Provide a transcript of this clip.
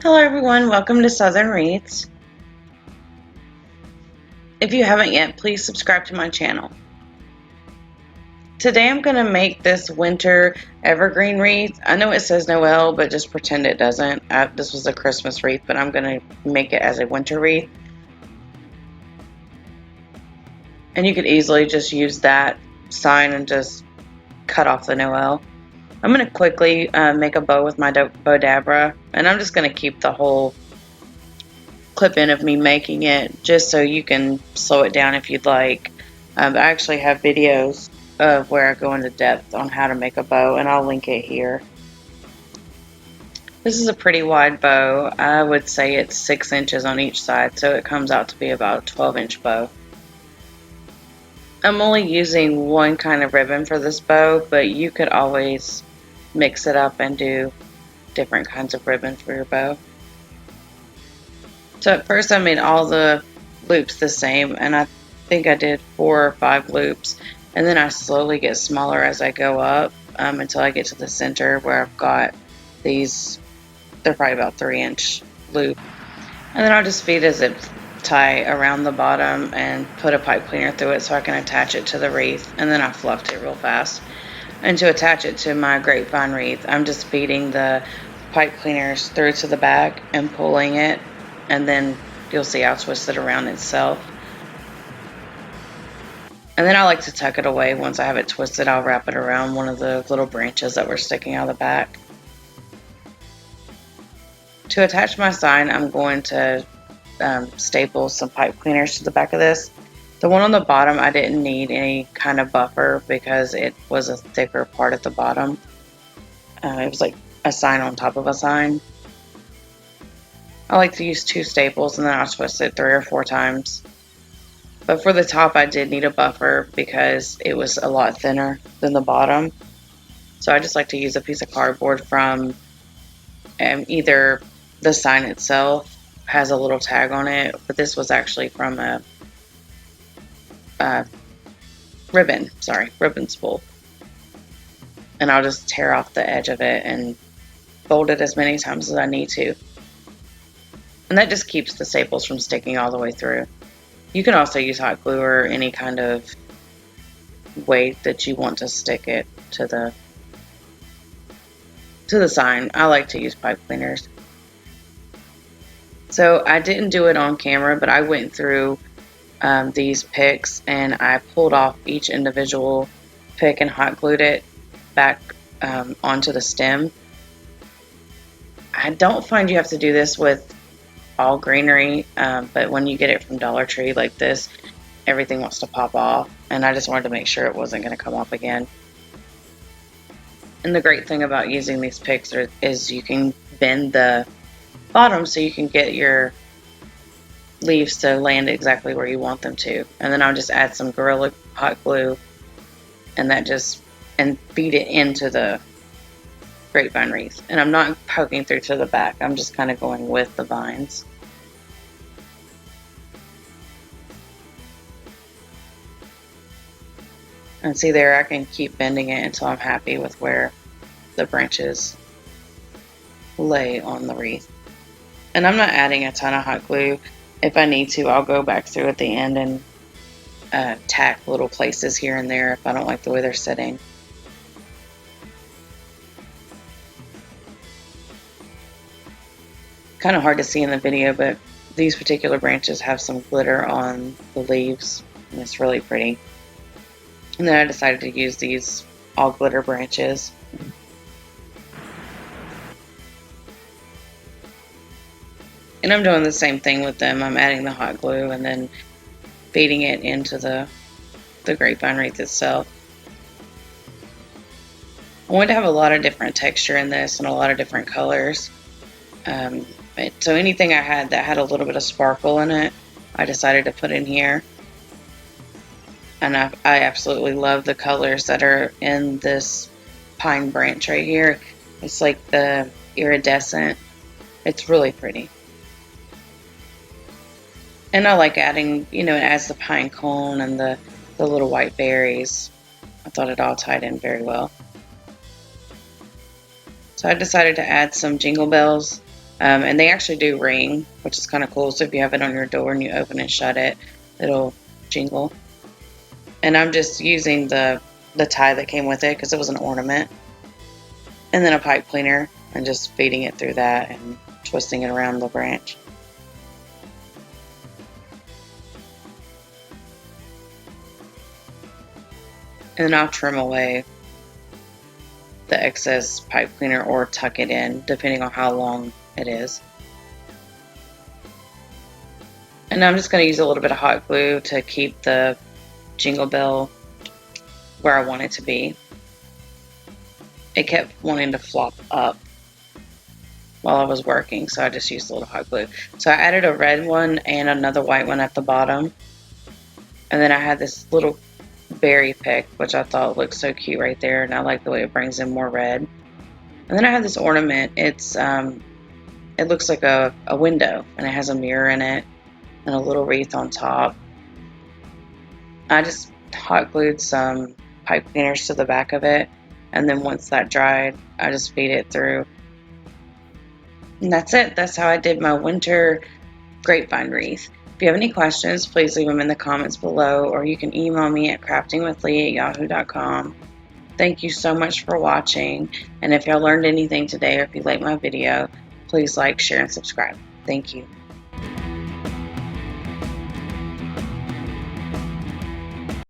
Hello everyone, welcome to Southern Wreaths. If you haven't yet, please subscribe to my channel. Today I'm going to make this winter evergreen wreath. I know it says Noel, but just pretend it doesn't. This was a Christmas wreath, but I'm going to make it as a winter wreath. And you could easily just use that sign and just cut off the Noel. I'm going to quickly make a bow with my Bodabra, and I'm just going to keep the whole clip in of me making it just so you can slow it down if you'd like. I actually have videos of where I go into depth on how to make a bow, and I'll link it here. This is a pretty wide bow. I would say it's 6 inches on each side, so it comes out to be about a 12-inch bow. I'm only using one kind of ribbon for this bow, but you could always mix it up and do different kinds of ribbon for your bow. So at first I made all the loops the same, and I think I did 4 or 5 loops, and then I slowly get smaller as I go up until I get to the center where I've got these, they're probably about 3-inch loop. And then I'll just feed a zip tie around the bottom and put a pipe cleaner through it so I can attach it to the wreath, and then I fluffed it real fast. And to attach it to my grapevine wreath, I'm just feeding the pipe cleaners through to the back and pulling it, and then you'll see I'll twist it around itself. And then I like to tuck it away. Once I have it twisted, I'll wrap it around one of the little branches that were sticking out of the back. To attach my sign, I'm going to staple some pipe cleaners to the back of this. The one on the bottom, I didn't need any kind of buffer because it was a thicker part at the bottom. It was like a sign on top of a sign. I like to use 2 staples, and then I'll twist it 3 or 4 times. But for the top, I did need a buffer because it was a lot thinner than the bottom. So I just like to use a piece of cardboard from either the sign itself has a little tag on it, but this was actually from a ribbon spool. And I'll just tear off the edge of it and fold it as many times as I need to. And that just keeps the staples from sticking all the way through. You can also use hot glue or any kind of way that you want to stick it to the sign. I like to use pipe cleaners. So I didn't do it on camera, but I went through these picks and I pulled off each individual pick and hot glued it back onto the stem. I don't find you have to do this with all greenery, but when you get it from Dollar Tree like this, everything wants to pop off, and I just wanted to make sure it wasn't going to come off again. And the great thing about using these picks is you can bend the bottom so you can get your leaves to land exactly where you want them to. And then I'll just add some Gorilla hot glue and feed it into the grapevine wreath. And I'm not poking through to the back, I'm just kind of going with the vines. And see there, I can keep bending it until I'm happy with where the branches lay on the wreath. And I'm not adding a ton of hot glue. If I need to, I'll go back through at the end and tack little places here and there if I don't like the way they're sitting. Kind of hard to see in the video, but these particular branches have some glitter on the leaves, and it's really pretty. And then I decided to use these all glitter branches. And I'm doing the same thing with them. I'm adding the hot glue and then feeding it into the grapevine wreath itself. I wanted to have a lot of different texture in this and a lot of different colors. So anything I had that had a little bit of sparkle in it, I decided to put in here. And I absolutely love the colors that are in this pine branch right here. It's like the iridescent. It's really pretty. And I like adding, it adds the pine cone and the little white berries. I thought it all tied in very well. So I decided to add some jingle bells And they actually do ring, which is kind of cool. So if you have it on your door and you open and shut it, it'll jingle. And I'm just using the tie that came with it because it was an ornament. And then a pipe cleaner and just feeding it through that and twisting it around the branch. And then I'll trim away the excess pipe cleaner or tuck it in depending on how long it is. And I'm just going to use a little bit of hot glue to keep the jingle bell where I want it to be. It kept wanting to flop up while I was working, so I just used a little hot glue. So I added a red one and another white one at the bottom. And then I had this little berry pick, which I thought looked so cute right there, and I like the way it brings in more red. And then I have this ornament. It looks like a window, and it has a mirror in it and a little wreath on top. I just hot glued some pipe cleaners to the back of it, and then once that dried, I just feed it through. And that's it. That's how I did my winter grapevine wreath. If you have any questions, please leave them in the comments below, or you can email me at craftingwithlee@yahoo.com. Thank you so much for watching, and if y'all learned anything today or if you liked my video, please like, share, and subscribe. Thank you.